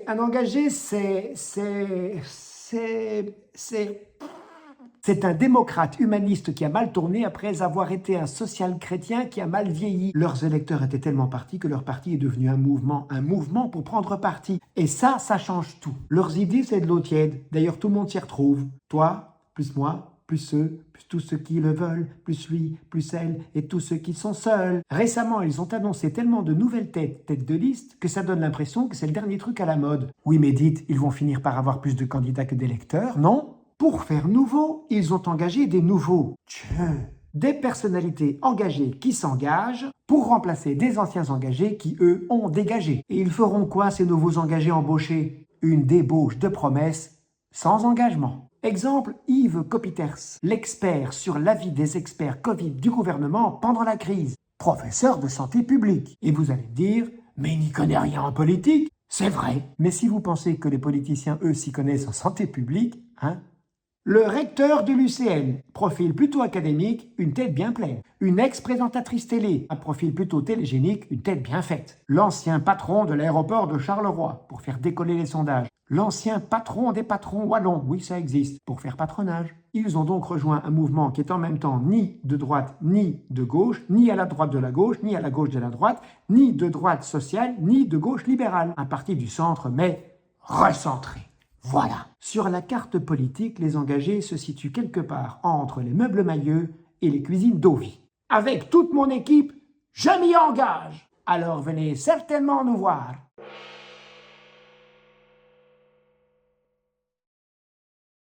Un engagé, c'est un démocrate humaniste qui a mal tourné après avoir été un social-chrétien qui a mal vieilli. Leurs électeurs étaient tellement partis que leur parti est devenu un mouvement pour prendre parti. Et ça change tout. Leurs idées, c'est de l'eau tiède. D'ailleurs, tout le monde s'y retrouve. Toi, plus moi, plus eux, plus tous ceux qui le veulent, plus lui, plus elle, et tous ceux qui sont seuls. Récemment, ils ont annoncé tellement de nouvelles têtes de liste, que ça donne l'impression que c'est le dernier truc à la mode. Oui, mais dites, ils vont finir par avoir plus de candidats que d'électeurs, non ? Pour faire nouveau, ils ont engagé des nouveaux. Des personnalités engagées qui s'engagent pour remplacer des anciens engagés qui, eux, ont dégagé. Et ils feront quoi, ces nouveaux engagés embauchés? Une débauche de promesses sans engagement. Exemple, Yves Copiters, l'expert sur l'avis des experts Covid du gouvernement pendant la crise, professeur de santé publique. Et vous allez me dire, mais il n'y connaît rien en politique. C'est vrai. Mais si vous pensez que les politiciens, eux, s'y connaissent en santé publique, hein? Le recteur de l'UCN, profil plutôt académique, une tête bien pleine. Une ex-présentatrice télé, un profil plutôt télégénique, une tête bien faite. L'ancien patron de l'aéroport de Charleroi, pour faire décoller les sondages. L'ancien patron des patrons wallons, oui ça existe, pour faire patronage. Ils ont donc rejoint un mouvement qui est en même temps ni de droite ni de gauche, ni à la droite de la gauche, ni à la gauche de la droite, ni de droite sociale, ni de gauche libérale. Un parti du centre, mais recentré. Voilà. Sur la carte politique, les engagés se situent quelque part entre les meubles Mailleux et les cuisines d'Ovie. Avec toute mon équipe, je m'y engage. Alors venez certainement nous voir.